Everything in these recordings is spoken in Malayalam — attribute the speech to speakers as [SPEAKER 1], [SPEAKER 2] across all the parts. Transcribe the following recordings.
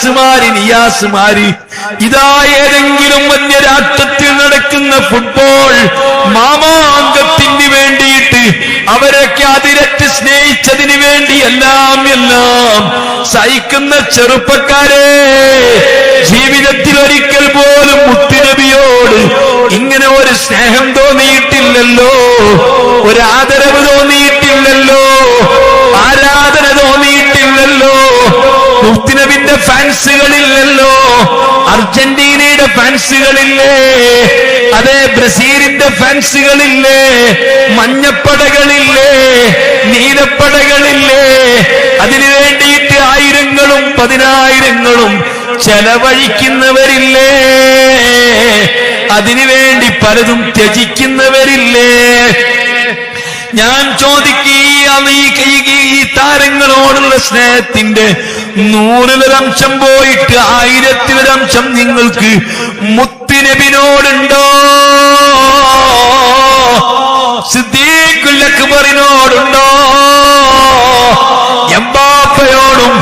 [SPEAKER 1] റിയാസുമാര് നിയാസുമാര് ഇതാ ഏതെങ്കിലും വലിയ രാഷ്ട്രത്തിൽ നടക്കുന്ന ഫുട്ബോൾ മാമാങ്കത്തിന് വേണ്ടിയിട്ട് അവരൊക്കെ അതിരറ്റ് സ്നേഹിച്ചതിന് വേണ്ടി എല്ലാം സഹിക്കുന്ന ചെറുപ്പക്കാരെ, ജീവിതത്തിൽ ഒരിക്കൽ പോലും മുത്തുനബിയോട് ഇങ്ങനെ ഒരു സ്നേഹം തോന്നിയിട്ടില്ലല്ലോ, ഒരു ആദരവ് തോന്നിയിട്ടില്ലല്ലോ, ആരാധന തോന്നിയിട്ടില്ലല്ലോ. മുത്തുനബിന്റെ ഫാൻസുകളില്ലല്ലോ, അർജന്റീനയുടെ ഫാൻസുകളില്ലേ, അതേ ബ്രസീലിന്റെ ഫാൻസുകളില്ലേ, മഞ്ഞപ്പടകളില്ലേ, നീലപ്പടകളില്ലേ, അതിനു വേണ്ടിയിട്ട് ആയിരങ്ങളും പതിനായിരങ്ങളും ചെലവഴിക്കുന്നവരില്ലേ, അതിനുവേണ്ടി പലതും ത്യജിക്കുന്നവരില്ലേ. ഞാൻ ചോദിക്കുക, ഈ താരങ്ങളോടുള്ള സ്നേഹത്തിന്റെ 100% പോയിട്ട് 1000% നിങ്ങൾക്ക് മുത്തുനബിനോടുണ്ടോ? സിദ്ദീഖുൽ അക്ബറിനോടുണ്ടോ? എംബാപ്പയോടും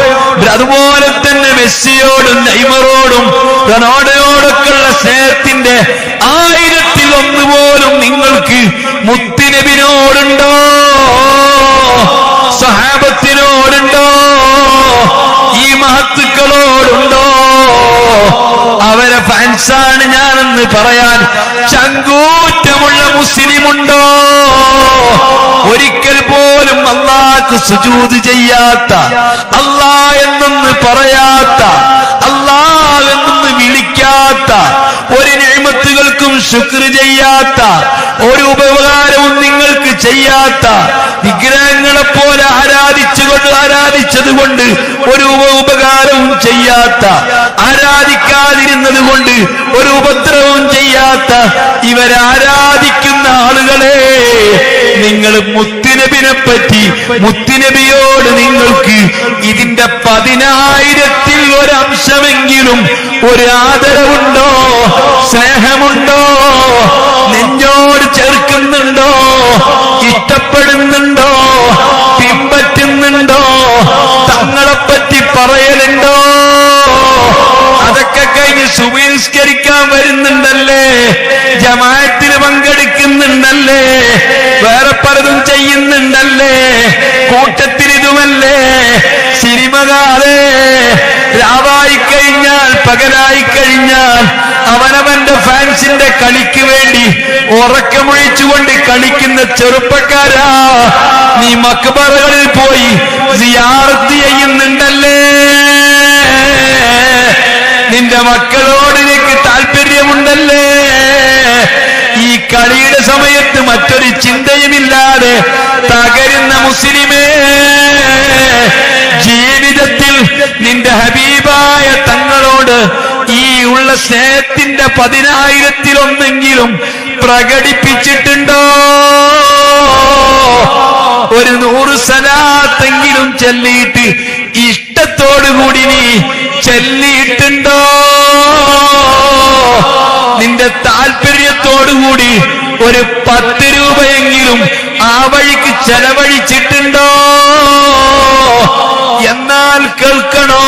[SPEAKER 1] അതുപോലെ തന്നെ മെസ്സിയോടും നെയ്മറോടും റൊണാൾഡോയോടൊക്കെയുള്ള സ്നേഹത്തിന്റെ 1000-1 പോലും നിങ്ങൾക്ക് മുത്തുനബിനോടുണ്ടോ? സഹാബത്തിനോടുണ്ടോ? ഈ മഹത്തുക്കളോടുണ്ടോ? അവരെ ഫാൻസാണ് ഞാനെന്ന് പറയാൻ ചങ്കൂറ്റമുള്ള മുസ്ലിമുണ്ടോ? ഒരിക്കൽ പോലും അല്ലാഹ്ക്ക് സുജൂദ് ചെയ്യാത്ത, അല്ലാഹ് എന്നൊന്ന് പറയാത്ത, അല്ലാഹ് എന്നൊന്ന് വിളിക്കാത്ത, ഒരു നിഅമത്തുകൾക്കും ശുക്ർ ചെയ്യാത്ത, ഒരു ഉപകാരവും നിങ്ങൾക്ക് ചെയ്യാത്ത, വിഗ്രഹങ്ങളെ പോലെ ആരാധിച്ചതുകൊണ്ട് ഒരു ഉപകാരവും ചെയ്യാത്ത, ആരാധിക്കാതിരുന്നത് കൊണ്ട് ഒരു ഉപദ്രവവും ചെയ്യാത്ത ഇവരാരാധിക്കുന്ന ആളുകളെ, നിങ്ങൾ മുത്തുനബിനെ പറ്റി, മുത്തുനബിയോട് നിങ്ങൾക്ക് ഇതിന്റെ 10,000-1 ഒരു ആദരവുണ്ടോ? സ്നേഹമുണ്ടോ? നെഞ്ചോട് ചേർക്കുന്നുണ്ടോ? ഇഷ്ടപ്പെടുന്നുണ്ടോ? പിൻപറ്റുന്നുണ്ടോ? തങ്ങളെപ്പറ്റി പറയലുണ്ടോ? അതൊക്കെ കഴിഞ്ഞ് സുബഹി നിസ്കരിക്കാൻ വരുന്നുണ്ടല്ലേ, ജമാഅത്തിന് പങ്കെടുക്കുന്നുണ്ടല്ലേ, വേറെ പലതും ചെയ്യുന്നുണ്ടല്ലേ, കൂട്ടത്തിൽ ഇതുമല്ലേ. സിനിമകാരെ രാവായി കഴിഞ്ഞാൽ, പകലായി കഴിഞ്ഞാൽ അവനവന്റെ ഫാൻസിന്റെ കളിക്ക് വേണ്ടി ഉറക്കമൊഴിച്ചുകൊണ്ട് കളിക്കുന്ന ചെറുപ്പക്കാരാ, നീ മക്ബറകളിൽ പോയി സിയാറത്ത് ചെയ്യുന്നുണ്ടല്ലേ? നിന്റെ മക്കളോട് നിനക്ക് താല്പര്യമുണ്ടല്ലേ? ഈ കളിയുടെ സമയത്ത് മറ്റൊരു ചിന്തയുമില്ലാതെ തകരുന്ന മുസ്ലിമേ, ജീവിതത്തിൽ നിന്റെ ഹബീബായ തങ്ങളോട് ഈ ഉള്ള സ്നേഹത്തിന്റെ 10,000-1 പ്രകടിപ്പിച്ചിട്ടുണ്ടോ? ഒരു 100 സലാത്തെങ്കിലും ചൊല്ലിയിട്ട് ഇഷ്ടത്തോടുകൂടി നീ ചൊല്ലിയിട്ടുണ്ടോ? നിന്റെ താല്പര്യത്തോടുകൂടി ഒരു 10 രൂപയെങ്കിലും ആ വഴിക്ക് ചെലവഴിച്ചിട്ടുണ്ടോ? എന്നാൽ കേൾക്കണോ,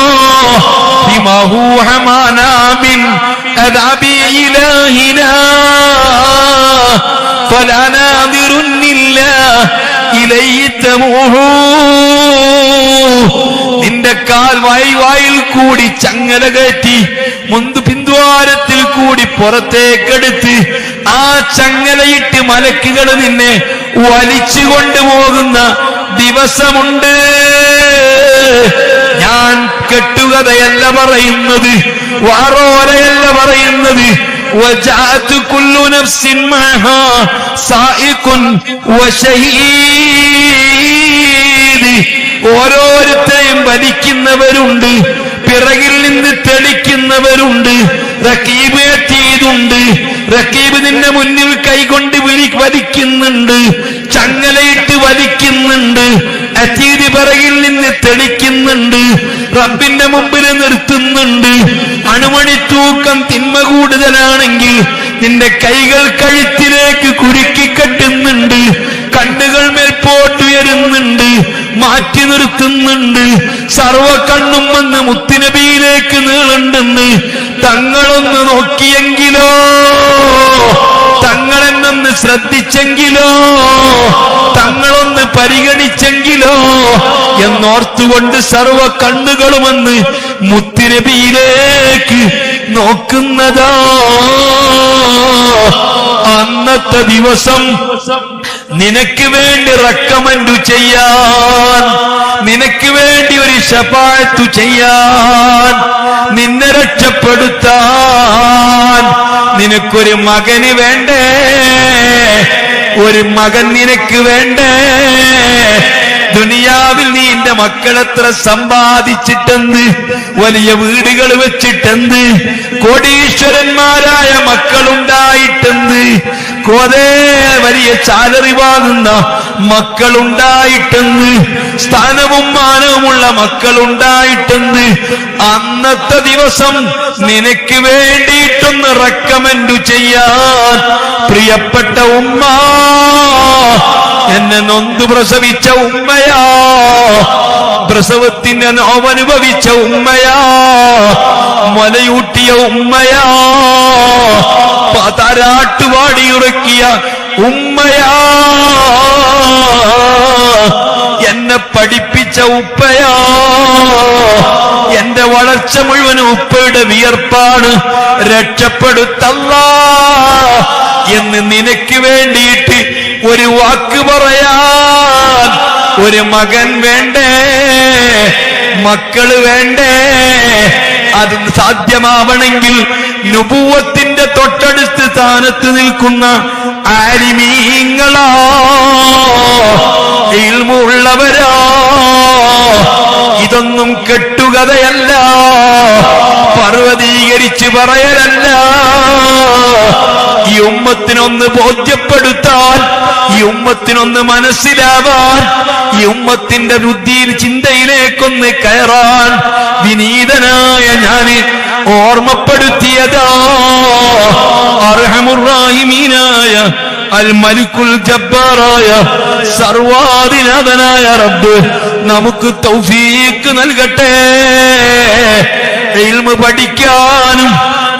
[SPEAKER 1] നിന്റെ കാൽ വായിൽ കൂടി ചങ്ങല കയറ്റി പിന്ദ്വാരത്തിൽ കൂടി പുറത്തേക്കെടുത്ത് ആ ചങ്ങലയിട്ട് മലക്കുകൾ നിന്നെ വലിച്ചുകൊണ്ടുപോകുന്ന ദിവസമുണ്ട്. ഞാൻ കെട്ടുകഥയല്ല പറയുന്നത്, വാറോലയല്ല പറയുന്നത്. وجاءت كل نفس معها سائق وشهيد. ഓരോരുത്തരെയും വലിക്കുന്നവരുണ്ട്, പിറകിൽ നിന്ന് തെളിക്കുന്നവരുണ്ട്, റക്കീബ് എത്തിയതുണ്ട്, റക്കീബ് നിന്റെ മുന്നിൽ കൈകൊണ്ട് വലിക്കുന്നുണ്ട്, ചങ്ങലയിട്ട് വലിക്കുന്നുണ്ട്, അത്തീദ് പിറകിൽ നിന്ന് തെളിക്കുന്നുണ്ട്, റബ്ബിന്റെ മുമ്പിൽ നിർത്തുന്നുണ്ട്. അണുമണി തൂക്കം തിന്മ കൂടുതലാണെങ്കിൽ നിന്റെ കൈകൾ കഴുത്തിലേക്ക് കുരുക്കി കെട്ടുന്നുണ്ട്, കണ്ണുകൾ മേൽപോട്ട് വരുന്നുണ്ട്, മാറ്റി നിർത്തുന്നുണ്ട്. സർവ കണ്ണും വന്ന് മുത്തുനബിയിലേക്ക് നീളുണ്ടെന്ന്. തങ്ങളൊന്ന് നോക്കിയെങ്കിലോ, തങ്ങളെന്നൊന്ന് ശ്രദ്ധിച്ചെങ്കിലോ, തങ്ങളൊന്ന് പരിഗണിച്ചെങ്കിലോ എന്നോർത്തുകൊണ്ട് സർവ കണ്ണുകളുമെന്ന് മുത്തുനബിയിലേക്ക് നോക്കുന്നതാ. അന്നത്തെ ദിവസം നിനക്ക് വേണ്ടി റെക്കമെൻഡ് ചെയ്യാൻ, നിനക്ക് വേണ്ടി ഒരു ശഫാഅത്ത് ചെയ്യാൻ, നിന്നെ രക്ഷപ്പെടുത്താൻ നിനക്കൊരു മകന് വേണ്ടേ? ഒരു മകൻ നിനക്ക് വേണ്ടേ? ദുനിയാവിൽ നീ എന്റെ മക്കളെത്ര സമ്പാദിച്ചിട്ടെന്ന്, വലിയ വീടുകൾ വെച്ചിട്ടെന്ന്, കോടീശ്വരന്മാരായ മക്കളുണ്ടായിട്ടെന്ന്, കോതേ വലിയ സാലറി വാങ്ങുന്ന മക്കളുണ്ടായിട്ടെന്ന്, സ്ഥാനവും മാനവുമുള്ള മക്കളുണ്ടായിട്ടെന്ന്, അന്നത്തെ ദിവസം നിനക്ക് വേണ്ടിയിട്ടൊന്ന് റെക്കമെൻഡ് ചെയ്യാൻ പ്രിയപ്പെട്ട ഉമ്മ, എന്നെ നൊന്ത് പ്രസവിച്ച ഉമ്മയാ, പ്രസവത്തിന്റെ നോവനുഭവിച്ച ഉമ്മയാ, മലയൂട്ടിയ ഉമ്മയാ, താരാട്ടുപാടിയുറക്കിയ ഉമ്മയാ, എന്നെ പഠിപ്പിച്ച ഉപ്പയാ, എന്റെ വളർച്ച മുഴുവൻ ഉപ്പയുടെ വിയർപ്പാണ്. രക്ഷപ്പെടുത്തല്ലാ എന്ന് നിനക്ക് വേണ്ടിയിട്ട് ഒരു വാക്ക് പറയാൻ ഒരു മകൻ വേണ്ടേ? മക്കള് വേണ്ടേ? അത് സാധ്യമാവണമെങ്കിൽ നുബുവത്തിന്റെ തൊട്ടടുത്ത് സ്ഥാനത്ത് നിൽക്കുന്ന ആലിമീങ്ങളാ, ഇൽമുള്ളവരാ. ഇതൊന്നും കെട്ടുകഥയല്ല, പർവ്വതീകരിച്ച് പറയലല്ല. ഈ ഉമ്മത്തിനൊന്ന് ബോധ്യപ്പെടുത്താൻ, ഈ ഉമ്മത്തിനൊന്ന് മനസ്സിലാവാൻ, ഈ ഉമ്മത്തിന്റെ ബുദ്ധിയിൽ ചിന്തയിലേക്കൊന്ന് കയറാൻ വിനീതനായ ഞാന് ഓർമ്മപ്പെടുത്തിയതാ. അർഹമുർ റഹീമീനായ അൽ മലിക്കുൽ ജബ്ബാറായ സർവാധിനാഥനായ റബ്ബ് നമുക്ക് തൗഫീഖ് നൽകട്ടെ. ഇൽമു പഠിക്കാനും,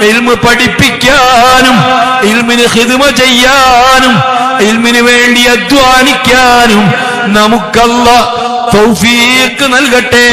[SPEAKER 1] ഇൽമു പഠിപ്പിക്കാനും, ഇൽമിന് ഖിദ്മ ചെയ്യാനും, ഇൽമിന് വേണ്ടി അധ്വാനിക്കാനും നമുക്കല്ലാഹ് തൗഫീഖ് നൽകട്ടെ.